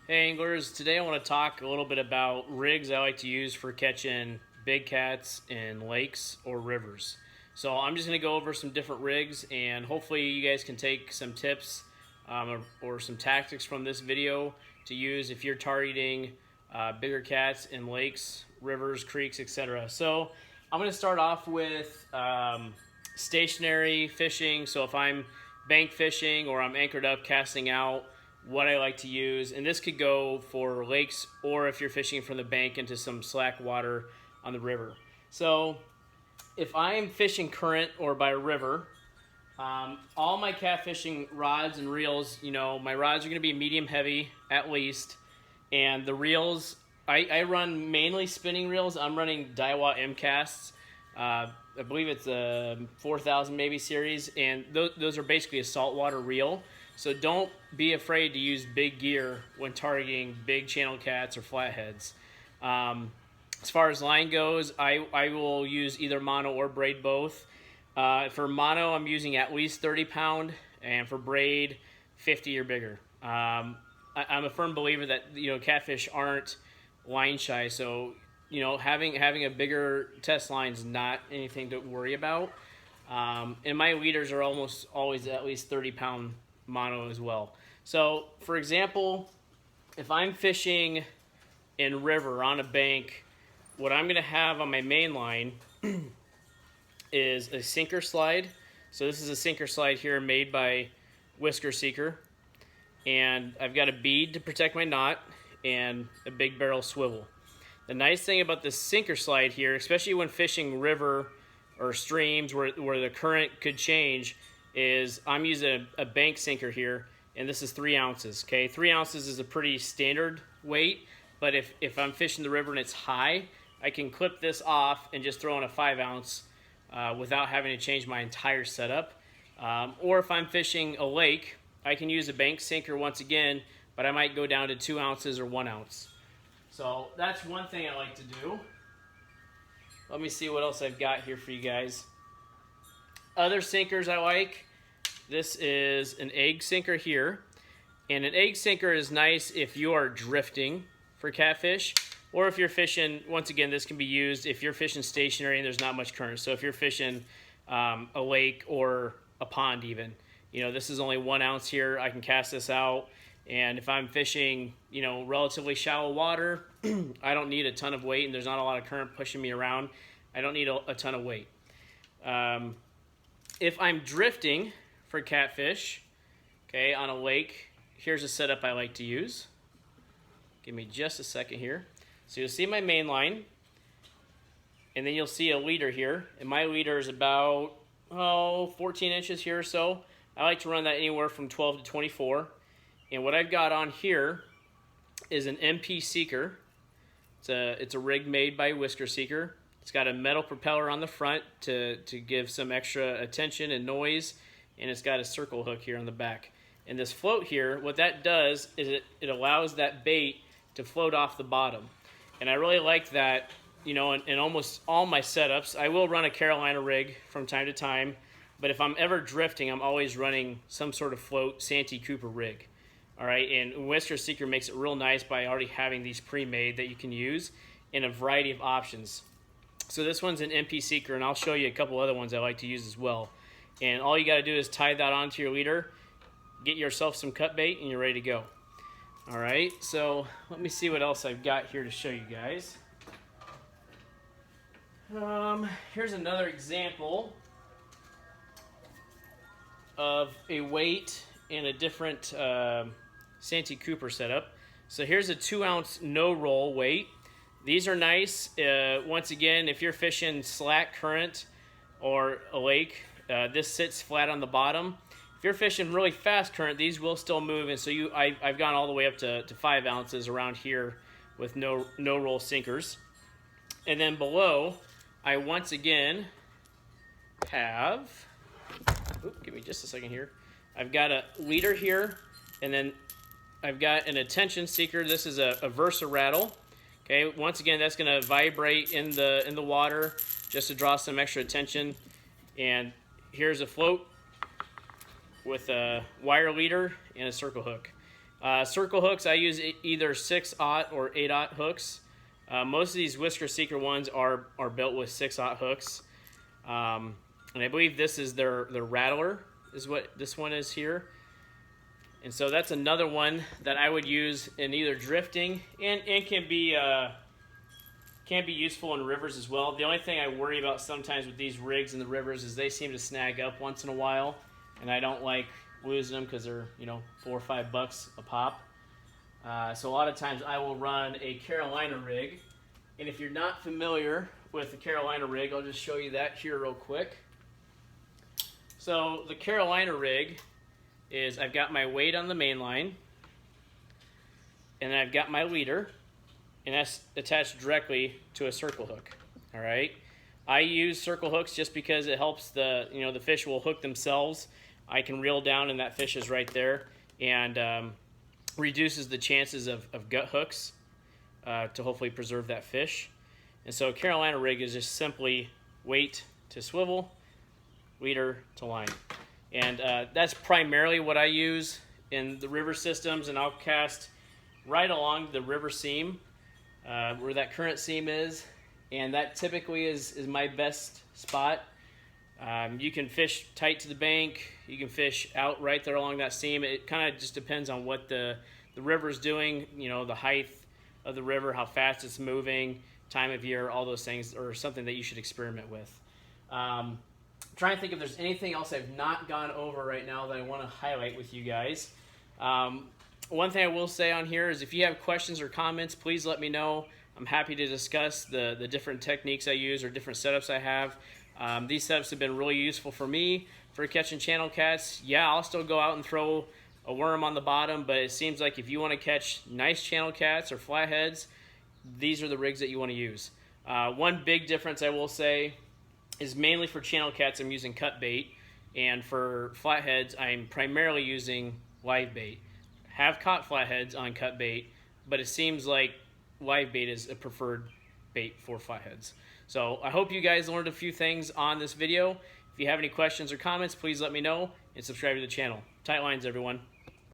Hey anglers, today I want to talk a little bit about rigs I like to use for catching big cats in lakes or rivers. So I'm just going to go over some different rigs and hopefully you guys can take some tips or some tactics from this video to use if you're targeting bigger cats in lakes, rivers, creeks, etc. So I'm going to start off with stationary fishing. So if I'm bank fishing or I'm anchored up casting out, what I like to use, and this could go for lakes or if you're fishing from the bank into some slack water on the river. So if I'm fishing current or by a river, all my catfishing rods and reels, my rods are going to be medium heavy at least, and the reels, I run mainly spinning reels. I'm running Daiwa M casts. I believe it's a 4000 maybe series, and those are basically a saltwater reel. So don't be afraid to use big gear when targeting big channel cats or flatheads. As far as line goes, I will use either mono or braid both. For mono, I'm using at least 30 pound, and for braid, 50 or bigger. I'm a firm believer that catfish aren't line shy, so having a bigger test line is not anything to worry about. And my leaders are almost always at least 30 pound mono as well. So for example, if I'm fishing in river on a bank, what I'm going to have on my main line is a sinker slide. So this is a sinker slide here made by Whisker Seeker, and I've got a bead to protect my knot and a big barrel swivel. The nice thing about this sinker slide here, especially when fishing river or streams where the current could change, is I'm using a bank sinker here, and this is 3 ounces. Okay, 3 ounces is a pretty standard weight, but if I'm fishing the river and it's high, I can clip this off and just throw in a 5 ounce without having to change my entire setup. Or if I'm fishing a lake, I can use a bank sinker once again, but I might go down to 2 ounces or 1 ounce. So that's one thing I like to do. Let me see what else I've got here for you guys. Other sinkers I like, this is an egg sinker here. And an egg sinker is nice if you are drifting for catfish, or if you're fishing, once again, this can be used if you're fishing stationary and there's not much current. So if you're fishing a lake or a pond even, this is only 1 ounce here. I can cast this out. And if I'm fishing, relatively shallow water, I don't need a ton of weight and there's not a lot of current pushing me around. I don't need a ton of weight. If I'm drifting for catfish, okay, on a lake, here's a setup I like to use. Give me just a second here. So you'll see my main line, and then you'll see a leader here, and my leader is about 14 inches here or so. I like to run that anywhere from 12 to 24. And what I've got on here is an MP Seeker. It's a rig made by Whisker Seeker. It's got a metal propeller on the front to give some extra attention and noise, and it's got a circle hook here on the back. And this float here, what that does is it allows that bait to float off the bottom. And I really like that, in almost all my setups. I will run a Carolina rig from time to time, but if I'm ever drifting, I'm always running some sort of float Santee Cooper rig. All right, and Whisker Seeker makes it real nice by already having these pre-made that you can use in a variety of options. So this one's an MP Seeker, and I'll show you a couple other ones I like to use as well. And all you got to do is tie that onto your leader, get yourself some cut bait, and you're ready to go. All right, so let me see what else I've got here to show you guys. Here's another example of a weight in a different Santee Cooper setup. So here's a 2 ounce no roll weight. These are nice. Once again, if you're fishing slack current or a lake, this sits flat on the bottom. If you're fishing really fast current, these will still move, and so I've gone all the way up to 5 ounces around here with no roll sinkers. And then below, I once again have, give me just a second here. I've got a leader here, and then I've got an attention seeker. This is a Versa rattle. Okay, once again, that's going to vibrate in the water just to draw some extra attention. And here's a float with a wire leader and a circle hook. Circle hooks, I use either 6/0 or 8/0 hooks. Most of these Whisker Seeker ones are built with 6/0 hooks. And I believe this is their rattler, is what this one is here. And so that's another one that I would use in either drifting and can be useful in rivers as well. The only thing I worry about sometimes with these rigs in the rivers is they seem to snag up once in a while, and I don't like losing them because they're, you know, $4 or $5 a pop. So a lot of times I will run a Carolina rig, and if you're not familiar with the Carolina rig, I'll just show you that here real quick. So the Carolina rig is, I've got my weight on the main line, and then I've got my leader, and that's attached directly to a circle hook. All right, I use circle hooks just because it helps the fish will hook themselves. I can reel down and that fish is right there, and reduces the chances of gut hooks to hopefully preserve that fish. And so Carolina rig is just simply weight to swivel, leader to line. And that's primarily what I use in the river systems, and I'll cast right along the river seam where that current seam is, and that typically is my best spot. You can fish tight to the bank, you can fish out right there along that seam. It kind of just depends on what the river is doing, you know, the height of the river, how fast it's moving, time of year, all those things are something that you should experiment with. Trying to think if there's anything else I've not gone over right now that I want to highlight with you guys. One thing I will say on here is if you have questions or comments, please let me know. I'm happy to discuss the different techniques I use or different setups I have. These setups have been really useful for me for catching channel cats. Yeah, I'll still go out and throw a worm on the bottom, but it seems like if you want to catch nice channel cats or flatheads, these are the rigs that you want to use. One big difference I will say is mainly for channel cats I'm using cut bait, and for flatheads I'm primarily using live bait. Have caught flatheads on cut bait, but it seems like live bait is a preferred bait for flatheads. So I hope you guys learned a few things on this video. If you have any questions or comments, please let me know and subscribe to the channel. Tight lines, everyone.